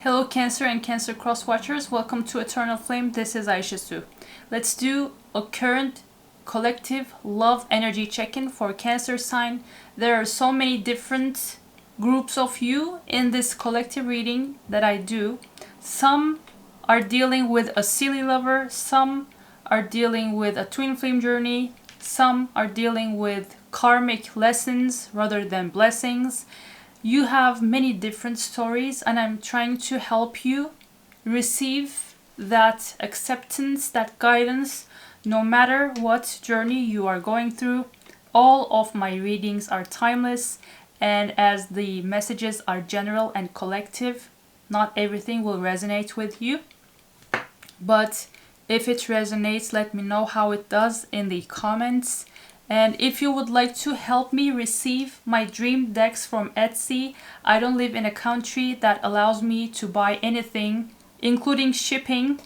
Hello Cancer and Cancer Cross Watchers, welcome to Eternal Flame. This is Aisha Su. Let's do a current collective love energy check-in for Cancer sign. There are so many different groups of you in this collective reading that I do. Some are dealing with a silly lover, some are dealing with a twin flame journey, some are dealing with karmic lessons rather than blessings. You have many different stories, and I'm trying to help you receive that acceptance, that guidance, no matter what journey you are going through. All of my readings are timeless, and as the messages are general and collective, not everything will resonate with you. But if it resonates, let me know how it does in the comments. And if you would like to help me receive my dream decks from Etsy, I don't live in a country that allows me to buy anything, including shipping,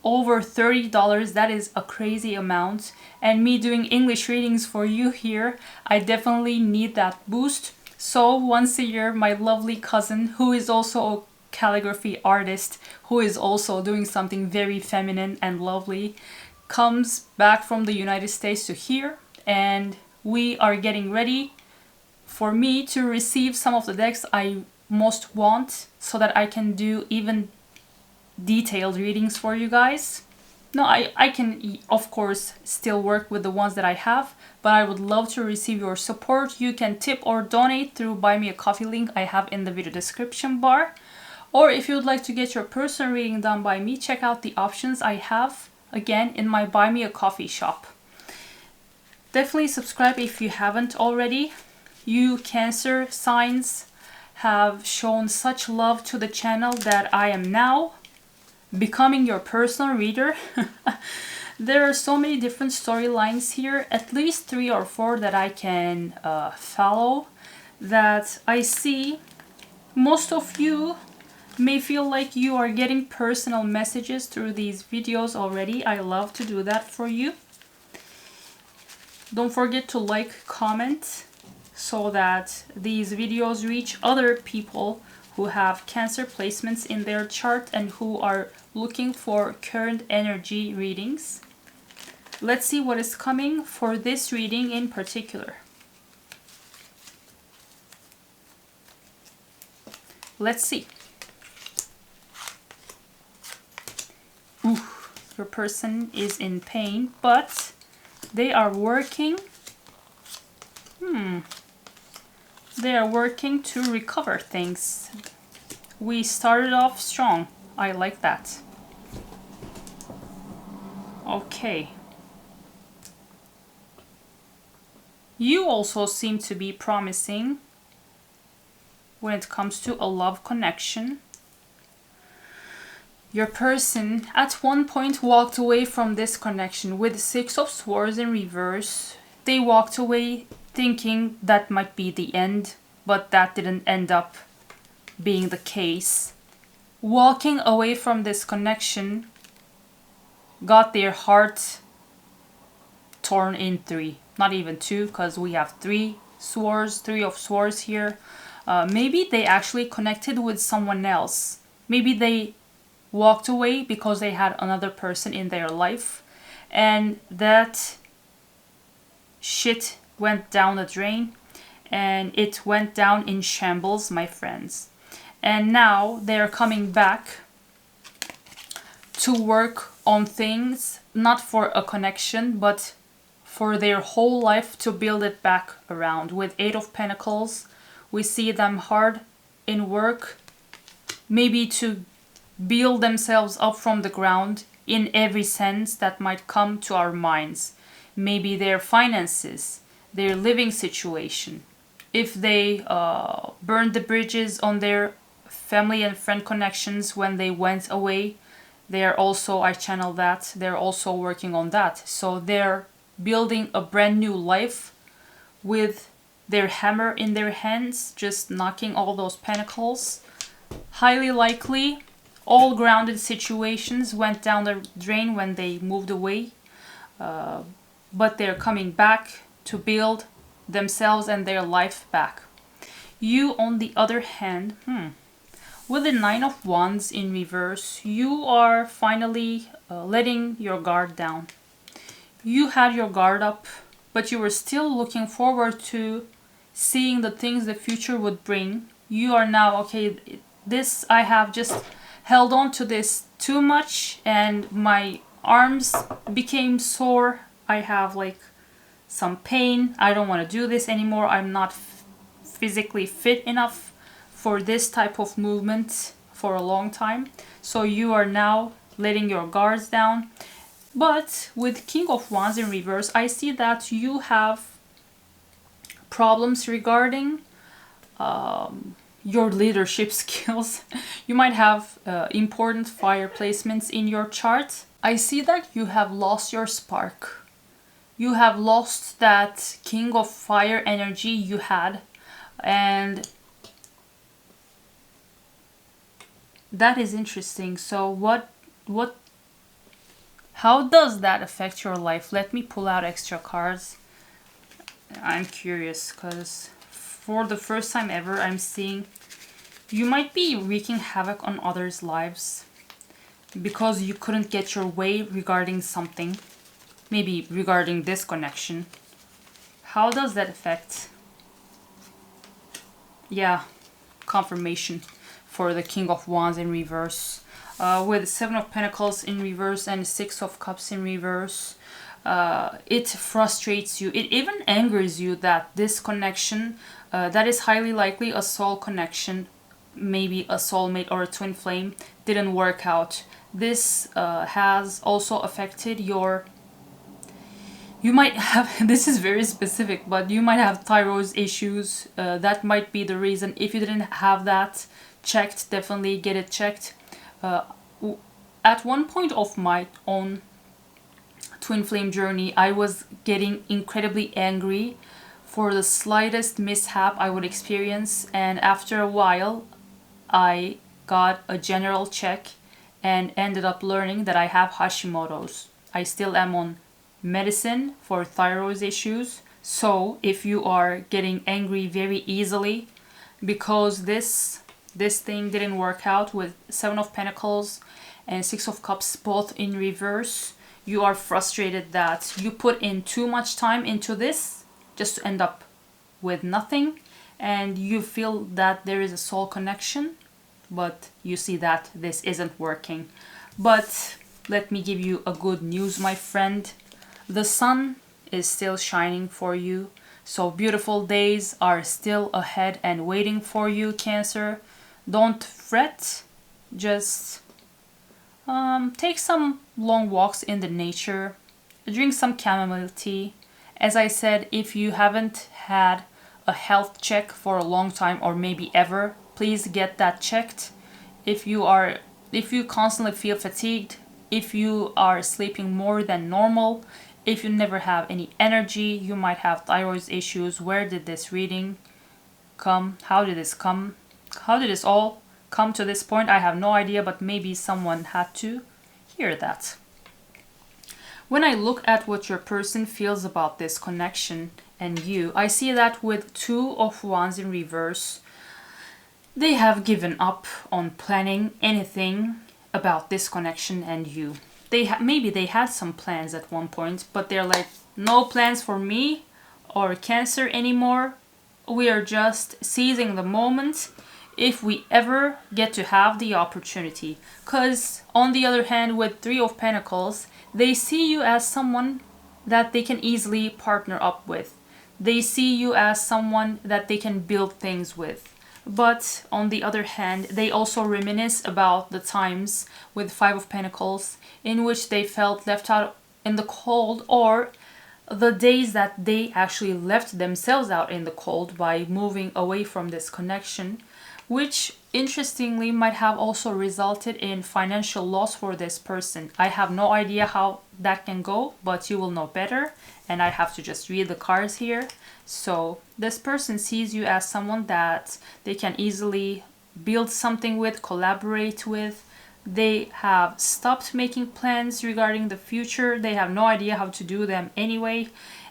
over $30. That is a crazy amount. And me doing English readings for you here, I definitely need that boost. So once a year, my lovely cousin, who is also a calligraphy artist, who is also doing something very feminine and lovely, comes back from the United States to here. And we are getting ready for me to receive some of the decks I most want so that I can do even detailed readings for you guys. No, I can of course still work with the ones that I have, but I would love to receive your support. You can tip or donate through Buy Me a Coffee link I have in the video description bar. Or if you would like to get your personal reading done by me, check out the options I have again in my Buy Me a Coffee shop. Definitely subscribe if you haven't already. You Cancer signs have shown such love to the channel that I am now becoming your personal reader. There are so many different storylines here, at least 3 or 4 that I can follow, that I see most of you may feel like you are getting personal messages through these videos already. I love to do that for you. Don't forget to like, comment, so that these videos reach other people who have Cancer placements in their chart and who are looking for current energy readings. Let's see what is coming for this reading in particular. Let's see. Ooh, your person is in pain, but they are working. They are working to recover things. We started off strong. I like that. Okay. You also seem to be promising when it comes to a love connection. Your person at one point walked away from this connection with 6 of Swords in reverse. They walked away thinking that might be the end, but that didn't end up being the case. Walking away from this connection got their heart torn in 3. Not even 2, because we have 3 swords, 3 of Swords here. Maybe they actually connected with someone else. Maybe they walked away because they had another person in their life, and that shit went down the drain, and it went down in shambles, my friends. And now they're coming back to work on things, not for a connection, but for their whole life, to build it back around. With 8 of Pentacles, we see them hard in work, maybe to build themselves up from the ground in every sense that might come to our minds. Maybe their finances, their living situation. If they burned the bridges on their family and friend connections when they went away, they're also, I channel that, they're also working on that. So they're building a brand new life with their hammer in their hands, just knocking all those pentacles. Highly likely all grounded situations went down the drain when they moved away, but they're coming back to build themselves and their life back. You, on the other hand, With the Nine of Wands in reverse, you are finally letting your guard down. You had your guard up, but you were still looking forward to seeing the things the future would bring. You are now, okay, this, I have just held on to this too much and my arms became sore. I have like some pain. I don't want to do this anymore. I'm not physically fit enough for this type of movement for a long time. So you are now letting your guards down. But with King of Wands in reverse, I see that you have problems regarding your leadership skills. You might have important fire placements in your chart. I see that you have lost your spark. You have lost that King of Fire energy you had, and that is interesting. So how does that affect your life? Let me pull out extra cards. I'm curious because for the first time ever, I'm seeing you might be wreaking havoc on others' lives because you couldn't get your way regarding something, maybe regarding this connection. How does that affect? Yeah, confirmation for the King of Wands in reverse. With Seven of Pentacles in reverse and Six of Cups in reverse. It frustrates you. It even angers you that this connection, that is highly likely a soul connection, maybe a soulmate or a twin flame, didn't work out. This has also affected your... You might have, this is very specific, but you might have thyroid issues. That might be the reason. If you didn't have that checked, definitely get it checked. At one point of my own twin flame journey, I was getting incredibly angry for the slightest mishap I would experience, and after a while I got a general check and ended up learning that I have Hashimoto's. I still am on medicine for thyroid issues, so if you are getting angry very easily because this thing didn't work out with Seven of Pentacles and Six of Cups both in reverse, you are frustrated that you put in too much time into this just to end up with nothing, and you feel that there is a soul connection, but you see that this isn't working. But let me give you a good news, my friend. The sun is still shining for you, so beautiful days are still ahead and waiting for you, Cancer. Don't fret, just take some long walks in the nature, drink some chamomile tea. As I said, if you haven't had a health check for a long time or maybe ever, please get that checked. If you constantly feel fatigued, if you are sleeping more than normal, if you never have any energy, you might have thyroid issues. Where did this reading come? How did this come? How did this all come to this point? I have no idea, but maybe someone had to hear that. When I look at what your person feels about this connection and you, I see that with Two of Wands in reverse, they have given up on planning anything about this connection and you. Maybe they had some plans at one point, but they're like, no plans for me or Cancer anymore. We are just seizing the moment if we ever get to have the opportunity. Because on the other hand, with Three of Pentacles, they see you as someone that they can easily partner up with. They see you as someone that they can build things with. But on the other hand, they also reminisce about the times with Five of Pentacles in which they felt left out in the cold, or the days that they actually left themselves out in the cold by moving away from this connection, which interestingly might have also resulted in financial loss for this person. I have no idea how that can go, but you will know better, and I have to just read the cards here. So this person sees you as someone that they can easily build something with, collaborate with. They have stopped making plans regarding the future. They have no idea how to do them anyway,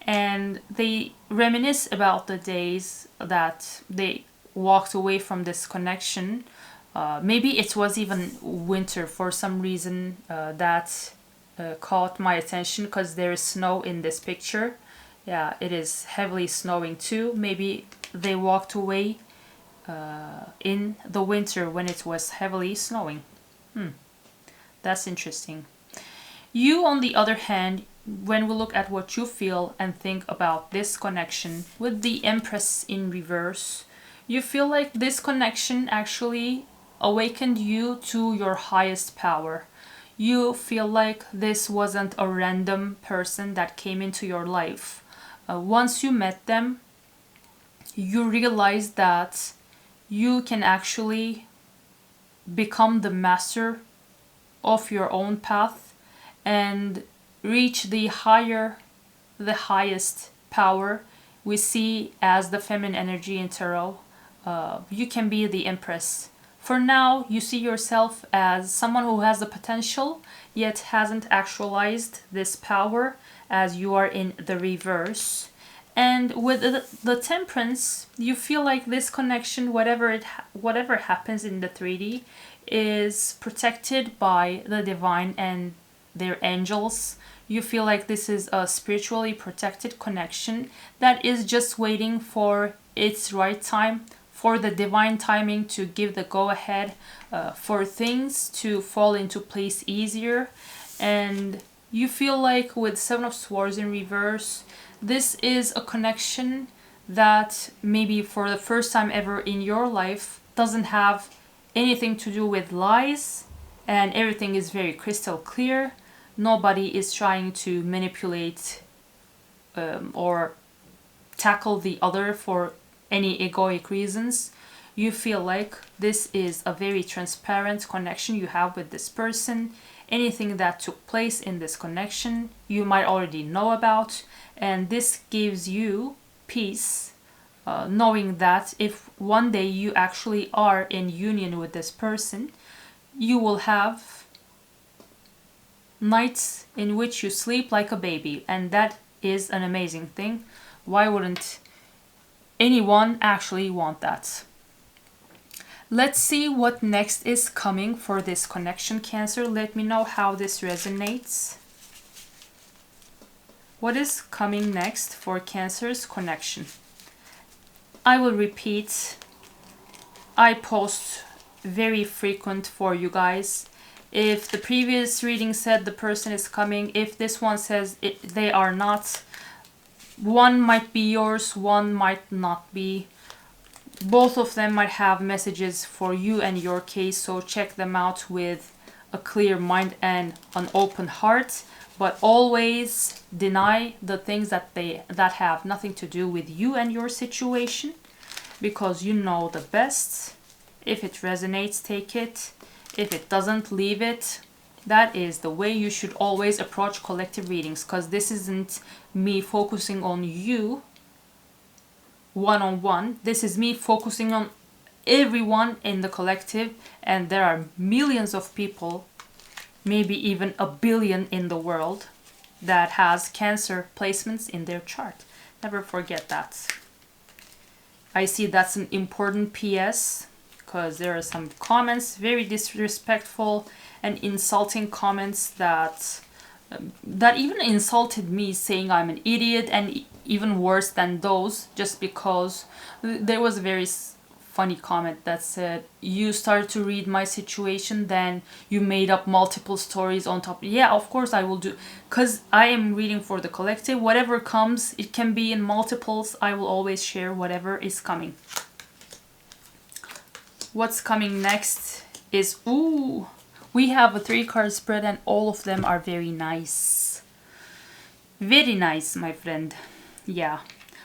and they reminisce about the days that they walked away from this connection Maybe it was even winter for some reason. That caught my attention because there is snow in this picture. Yeah, it is heavily snowing too. Maybe they walked away in the winter when it was heavily snowing. That's interesting. You, on the other hand, when we look at what you feel and think about this connection with the Empress in reverse, you feel like this connection actually awakened you to your highest power. You feel like this wasn't a random person that came into your life. Once you met them, you realize that you can actually become the master of your own path and reach the highest power we see as the feminine energy in tarot. You can be the Empress. For now, you see yourself as someone who has the potential yet hasn't actualized this power, as you are in the reverse. And with the Temperance, you feel like this connection, whatever happens in the 3D, is protected by the divine and their angels. You feel like this is a spiritually protected connection that is just waiting for its right time, for the divine timing to give the go-ahead, for things to fall into place easier. And you feel like with Seven of Swords in reverse, this is a connection that maybe for the first time ever in your life doesn't have anything to do with lies, and everything is very crystal clear. Nobody is trying to manipulate or tackle the other for any egoic reasons. You feel like this is a very transparent connection you have with this person. Anything that took place in this connection you might already know about, and this gives you peace, knowing that if one day you actually are in union with this person, you will have nights in which you sleep like a baby, and that is an amazing thing. Why wouldn't anyone actually want that? Let's see what next is coming for this connection, Cancer. Let me know how this resonates. What is coming next for Cancer's connection? I will repeat. I post very frequent for you guys. If the previous reading said the person is coming, if this one says they are not, one might be yours, one might not be. Both of them might have messages for you and your case, so check them out with a clear mind and an open heart. But always deny the things that have nothing to do with you and your situation, because you know the best. If it resonates, take it. If it doesn't, leave it. That is the way you should always approach collective readings, because this isn't me focusing on you one-on-one. This is me focusing on everyone in the collective, and there are millions of people, maybe even a billion in the world, that has Cancer placements in their chart. Never forget that. I see that's an important PS, because there are some comments, very disrespectful and insulting comments that even insulted me, saying I'm an idiot, and even worse than those, just because there was a very funny comment that said, you started to read my situation, then you made up multiple stories on top. Yeah, of course I will do, because I am reading for the collective. Whatever comes, it can be in multiples. I will always share whatever is coming. What's coming next is, ooh, we have a 3-card spread, and all of them are very nice. Very nice, my friend. Yeah.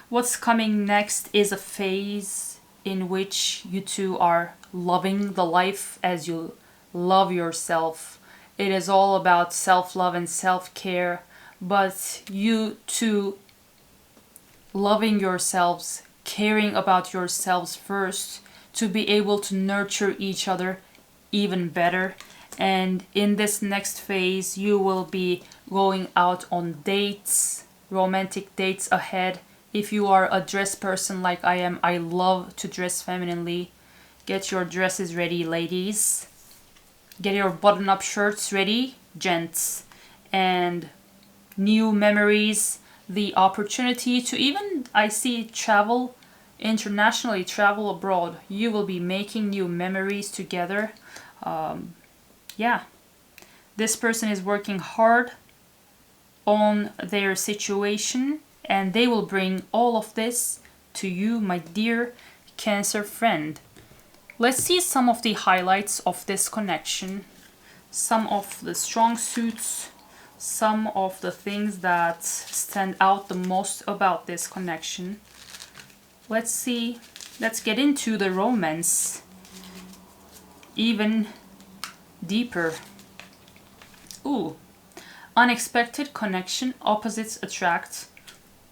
What's coming next is a phase in which you two are loving the life as you love yourself. It is all about self-love and self-care, but you two loving yourselves, caring about yourselves first, to be able to nurture each other even better. And in this next phase, you will be going out on dates, romantic dates ahead. If you are a dress person like I am, I love to dress femininely. Get your dresses ready, ladies. Get your button-up shirts ready, gents. And new memories, the opportunity to even, I see, travel internationally, travel abroad. You will be making new memories together. Yeah, this person is working hard on their situation, and they will bring all of this to you, my dear Cancer friend. Let's see some of the highlights of this connection, some of the strong suits, some of the things that stand out the most about this connection. Let's see, let's get into the romance even deeper. Ooh, unexpected connection, opposites attract.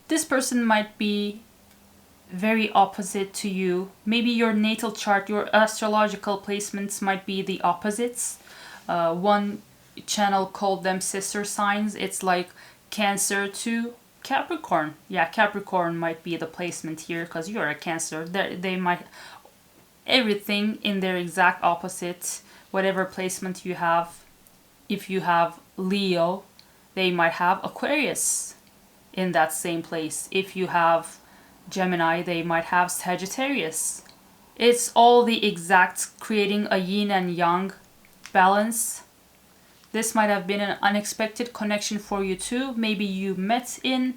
This person might be very opposite to you. Maybe your natal chart, your astrological placements might be the opposites. One channel called them sister signs. It's like Cancer to Capricorn. Yeah, Capricorn might be the placement here because you're a Cancer. They might, everything in their exact opposite, whatever placement you have. If you have Leo, they might have Aquarius in that same place. If you have Gemini, they might have Sagittarius. It's all the exact, creating a yin and yang balance. This might have been an unexpected connection for you too. Maybe you met in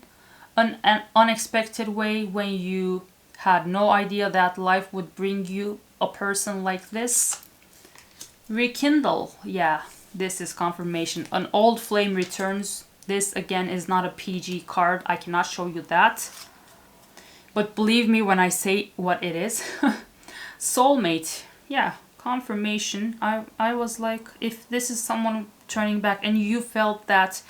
an unexpected way when you had no idea that life would bring you a person like this. Rekindle, yeah, this is confirmation. An old flame returns. This again is not a PG card. I cannot show you that. But believe me when I say what it is. Soulmate, yeah, confirmation. I was like, if this is someone turning back and you felt that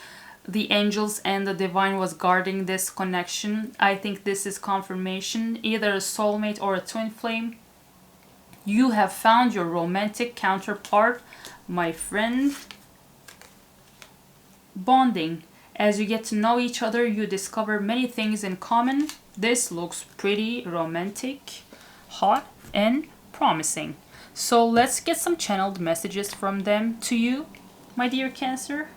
the angels and the divine was guarding this connection, I think this is confirmation. Either a soulmate or a twin flame. You have found your romantic counterpart, my friend. Bonding. As you get to know each other, you discover many things in common. This looks pretty romantic, hot, and promising. So let's get some channeled messages from them to you, my dear Cancer.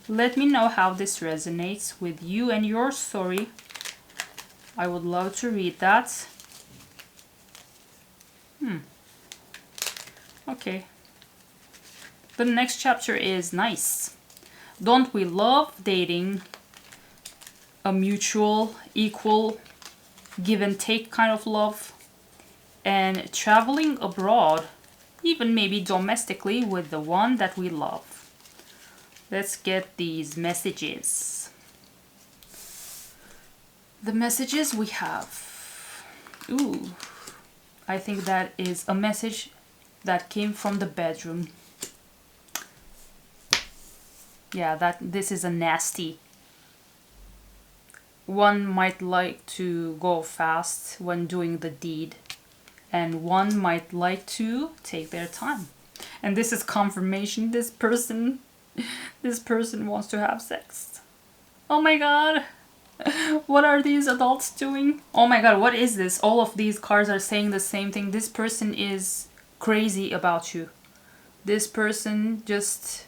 Let me know how this resonates with you and your story. I would love to read that. Okay. The next chapter is nice. Don't we love dating? A mutual, equal, give and take kind of love. And traveling abroad, even maybe domestically, with the one that we love. Let's get these messages. The messages we have. Ooh, I think that is a message that came from the bedroom. Yeah, this is a nasty. One might like to go fast when doing the deed, and one might like to take their time. And this is confirmation. This person wants to have sex. Oh my god. What are these adults doing? Oh my god, what is this? All of these cards are saying the same thing. This person is crazy about you. This person just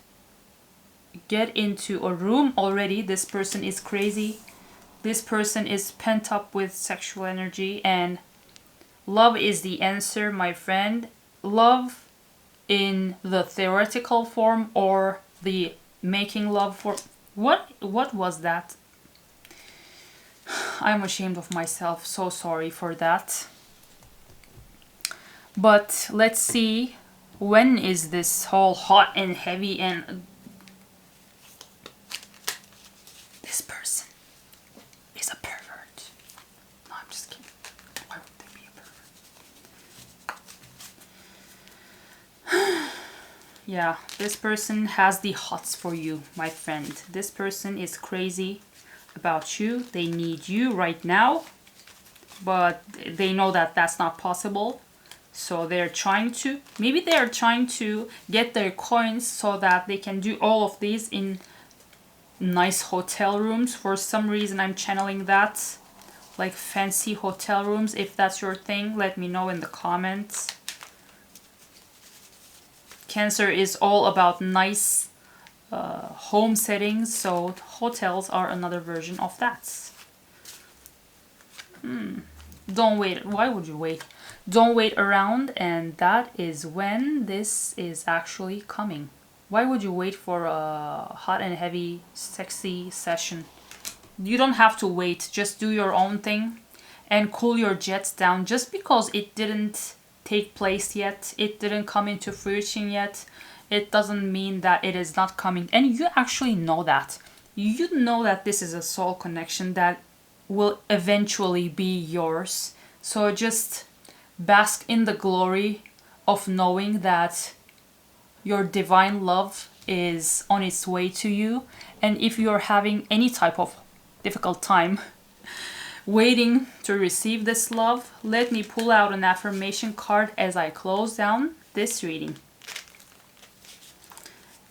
get into a room already. This person is crazy. This person is pent up with sexual energy, and love is the answer, my friend. Love in the theoretical form or the making love form. What was that? I'm ashamed of myself. So sorry for that. But let's see, when is this whole hot and heavy and this person is a pervert. No, I'm just kidding. Why would they be a pervert? Yeah, this person has the hots for you, my friend. This person is crazy about you. They need you right now, but they know that that's not possible. So they're trying to, maybe they're trying to get their coins so that they can do all of these in nice hotel rooms. For some reason I'm channeling that. like fancy hotel rooms. If that's your thing, let me know in the comments. Cancer is all about nice home settings, so hotels are another version of that. Don't wait. Why would you wait? Don't wait around, and that is when this is actually coming. Why would you wait for a hot and heavy, sexy session? You don't have to wait. Just do your own thing and cool your jets down. Just because it didn't take place yet, it didn't come into fruition yet, it doesn't mean that it is not coming. And you actually know that. You know that this is a soul connection that will eventually be yours. So just bask in the glory of knowing that your divine love is on its way to you. And if you're having any type of difficult time waiting to receive this love, let me pull out an affirmation card as I close down this reading.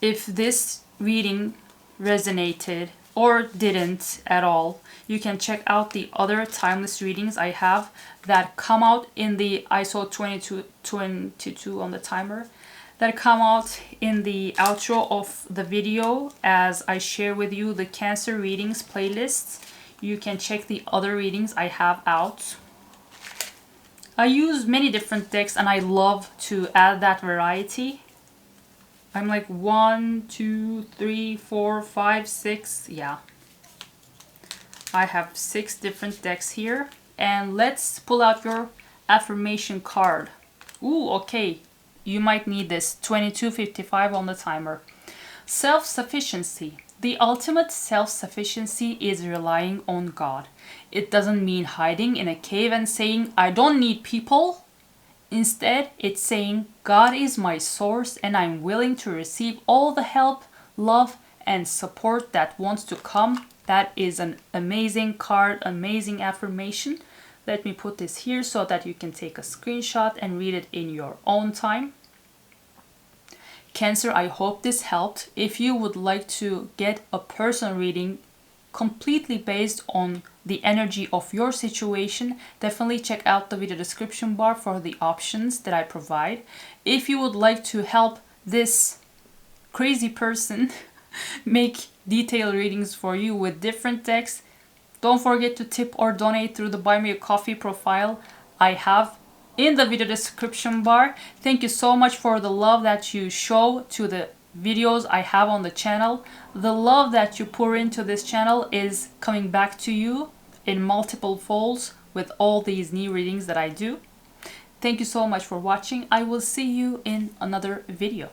If this reading resonated or didn't at all, you can check out the other timeless readings I have that come out in the ISO 22 on the timer, that come out in the outro of the video as I share with you the Cancer readings playlist. You can check the other readings I have out. I use many different decks and I love to add that variety. I'm like 1, 2, 3, 4, 5, 6. Yeah. I have 6 different decks here. And let's pull out your affirmation card. Ooh, okay. You might need this. 22:55 on the timer. Self-sufficiency. The ultimate self-sufficiency is relying on God. It doesn't mean hiding in a cave and saying, I don't need people. Instead, it's saying, God is my source and I'm willing to receive all the help, love, and support that wants to come. That is an amazing card, amazing affirmation. Let me put this here so that you can take a screenshot and read it in your own time. Cancer, I hope this helped. If you would like to get a personal reading completely based on the energy of your situation, definitely check out the video description bar for the options that I provide. If you would like to help this crazy person make detailed readings for you with different decks, don't forget to tip or donate through the Buy Me a Coffee profile I have in the video description bar. Thank you so much for the love that you show to the videos I have on the channel. The love that you pour into this channel is coming back to you in multiple folds with all these new readings that I do. Thank you so much for watching. I will see you in another video.